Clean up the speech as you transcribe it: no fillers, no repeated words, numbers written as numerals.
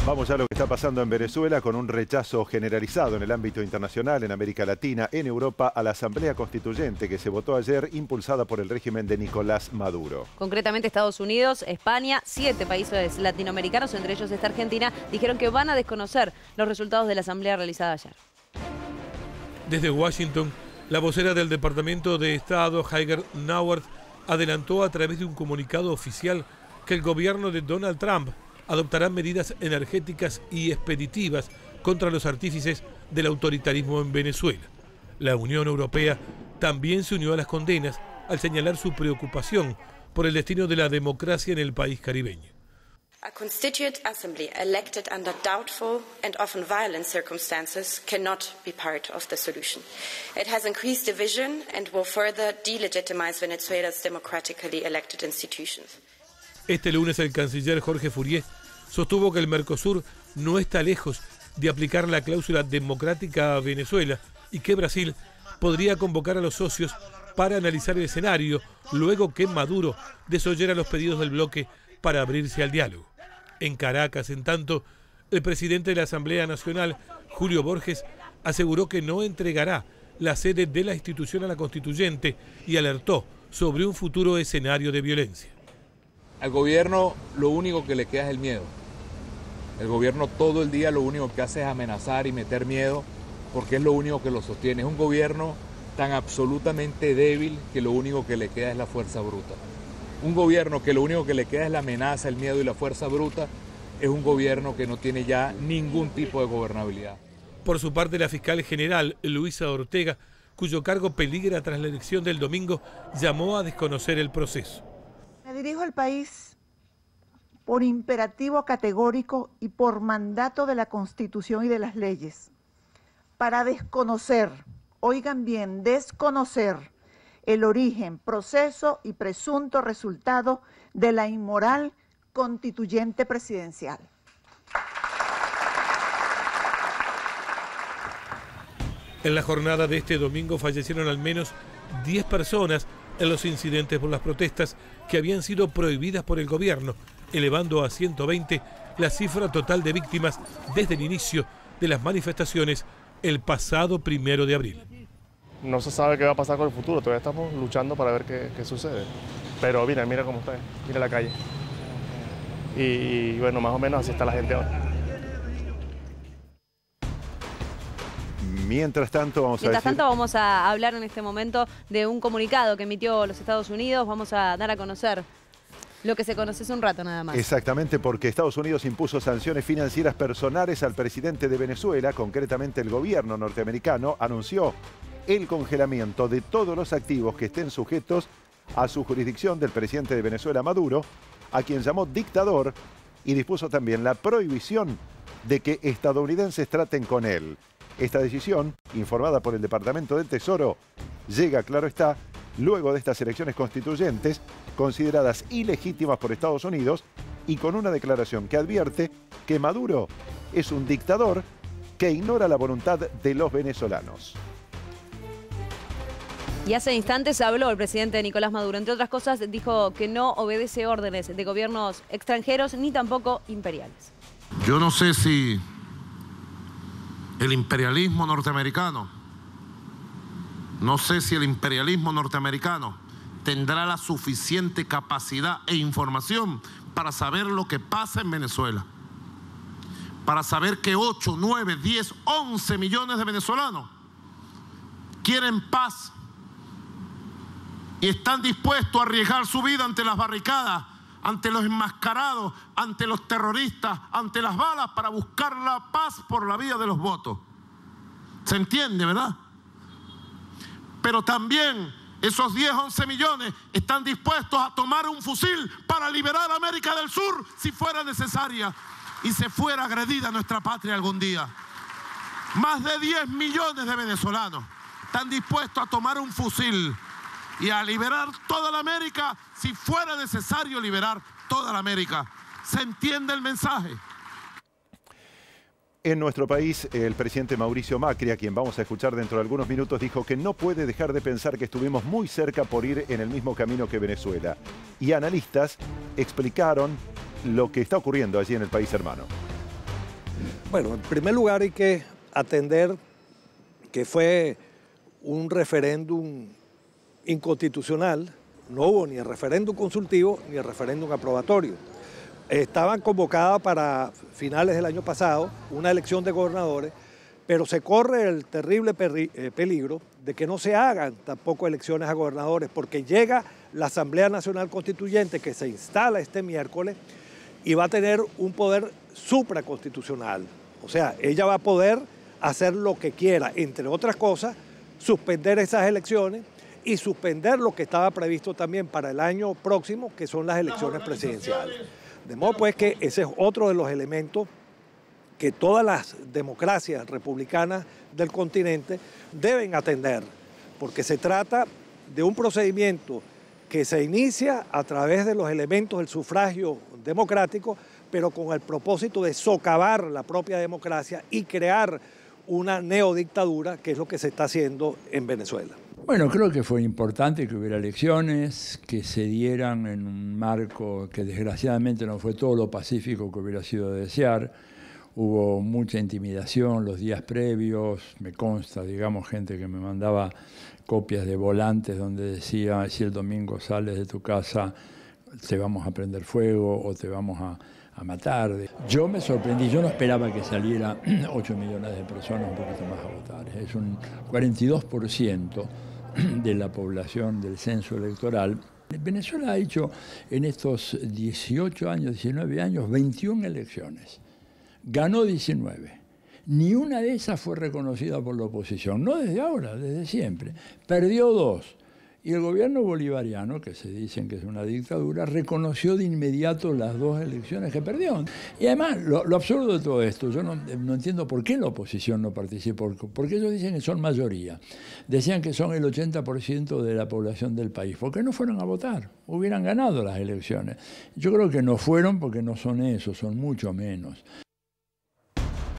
Vamos ya a lo que está pasando en Venezuela, con un rechazo generalizado en el ámbito internacional, en América Latina, en Europa, a la Asamblea Constituyente que se votó ayer, impulsada por el régimen de Nicolás Maduro. Concretamente Estados Unidos, España, 7 países latinoamericanos, entre ellos esta Argentina, dijeron que van a desconocer los resultados de la asamblea realizada ayer. Desde Washington, la vocera del Departamento de Estado, Heather Nauert, adelantó a través de un comunicado oficial que el gobierno de Donald Trump adoptará medidas energéticas y expeditivas contra los artífices del autoritarismo en Venezuela. La Unión Europea también se unió a las condenas al señalar su preocupación por el destino de la democracia en el país caribeño. A constituent assembly elected under doubtful and often violent circumstances cannot be part of the solution. It has increased division and will further delegitimize Venezuela's democratically elected institutions. Este lunes el canciller Jorge Fourier sostuvo que el Mercosur no está lejos de aplicar la cláusula democrática a Venezuela y que Brasil podría convocar a los socios para analizar el escenario luego que Maduro desoyera los pedidos del bloque para abrirse al diálogo. En Caracas, en tanto, el presidente de la Asamblea Nacional, Julio Borges, aseguró que no entregará la sede de la institución a la constituyente y alertó sobre un futuro escenario de violencia. Al gobierno lo único que le queda es el miedo. El gobierno todo el día lo único que hace es amenazar y meter miedo porque es lo único que lo sostiene. Es un gobierno tan absolutamente débil que lo único que le queda es la fuerza bruta. Un gobierno que lo único que le queda es la amenaza, el miedo y la fuerza bruta es un gobierno que no tiene ya ningún tipo de gobernabilidad. Por su parte, la fiscal general Luisa Ortega, cuyo cargo peligra tras la elección del domingo, llamó a desconocer el proceso. Me dirijo al país por imperativo categórico y por mandato de la Constitución y de las leyes, para desconocer, oigan bien, desconocer el origen, proceso y presunto resultado de la inmoral constituyente presidencial. En la jornada de este domingo fallecieron al menos 10 personas en los incidentes por las protestas que habían sido prohibidas por el gobierno, elevando a 120 la cifra total de víctimas desde el inicio de las manifestaciones el pasado 1 de abril. No se sabe qué va a pasar con el futuro, todavía estamos luchando para ver qué sucede. Pero mira cómo está, mira la calle. Y bueno, más o menos así está la gente ahora. Mientras tanto, vamos a hablar en este momento de un comunicado que emitió los Estados Unidos. Vamos a dar a conocer lo que se conoce hace un rato nada más. Exactamente, porque Estados Unidos impuso sanciones financieras personales al presidente de Venezuela. Concretamente, el gobierno norteamericano anunció el congelamiento de todos los activos que estén sujetos a su jurisdicción del presidente de Venezuela, Maduro, a quien llamó dictador, y dispuso también la prohibición de que estadounidenses traten con él. Esta decisión, informada por el Departamento del Tesoro, llega, claro está, luego de estas elecciones constituyentes consideradas ilegítimas por Estados Unidos y con una declaración que advierte que Maduro es un dictador que ignora la voluntad de los venezolanos. Y hace instantes habló el presidente Nicolás Maduro. Entre otras cosas, dijo que no obedece órdenes de gobiernos extranjeros ni tampoco imperiales. Yo no sé si el imperialismo norteamericano tendrá la suficiente capacidad e información para saber lo que pasa en Venezuela. Para saber que 8, 9, 10, 11 millones de venezolanos quieren paz y están dispuestos a arriesgar su vida ante las barricadas, ante los enmascarados, ante los terroristas, ante las balas para buscar la paz por la vía de los votos. ¿Se entiende, verdad? Pero también esos 10, 11 millones están dispuestos a tomar un fusil para liberar a América del Sur si fuera necesaria y se fuera agredida nuestra patria algún día. Más de 10 millones de venezolanos están dispuestos a tomar un fusil y a liberar toda la América si fuera necesario liberar toda la América. ¿Se entiende el mensaje? En nuestro país, el presidente Mauricio Macri, a quien vamos a escuchar dentro de algunos minutos, dijo que no puede dejar de pensar que estuvimos muy cerca por ir en el mismo camino que Venezuela. Y analistas explicaron lo que está ocurriendo allí en el país hermano. Bueno, en primer lugar hay que atender que fue un referéndum inconstitucional. No hubo ni el referéndum consultivo ni el referéndum aprobatorio. Estaban convocadas para finales del año pasado una elección de gobernadores, pero se corre el terrible peligro de que no se hagan tampoco elecciones a gobernadores, porque llega la Asamblea Nacional Constituyente que se instala este miércoles y va a tener un poder supraconstitucional. O sea, ella va a poder hacer lo que quiera, entre otras cosas, suspender esas elecciones y suspender lo que estaba previsto también para el año próximo, que son las elecciones presidenciales. De modo pues que ese es otro de los elementos que todas las democracias republicanas del continente deben atender, porque se trata de un procedimiento que se inicia a través de los elementos del sufragio democrático, pero con el propósito de socavar la propia democracia y crear una neodictadura, que es lo que se está haciendo en Venezuela. Bueno, creo que fue importante que hubiera elecciones, que se dieran en un marco que desgraciadamente no fue todo lo pacífico que hubiera sido de desear. Hubo mucha intimidación los días previos, me consta, digamos, gente que me mandaba copias de volantes donde decía, si el domingo sales de tu casa te vamos a prender fuego o te vamos a matar. Yo me sorprendí, yo no esperaba que saliera 8 millones de personas un poquito más a votar. Es un 42% de la población del censo electoral. Venezuela ha hecho en estos 18 años, 19 años, 21 elecciones. Ganó 19. Ni una de esas fue reconocida por la oposición, no desde ahora, desde siempre. Perdió 2. Y el gobierno bolivariano, que se dicen que es una dictadura, reconoció de inmediato las 2 elecciones que perdió. Y además, lo absurdo de todo esto, yo no entiendo por qué la oposición no participó, porque ellos dicen que son mayoría. Decían que son el 80% de la población del país. ¿Por qué no fueron a votar? Hubieran ganado las elecciones. Yo creo que no fueron porque no son eso, son mucho menos.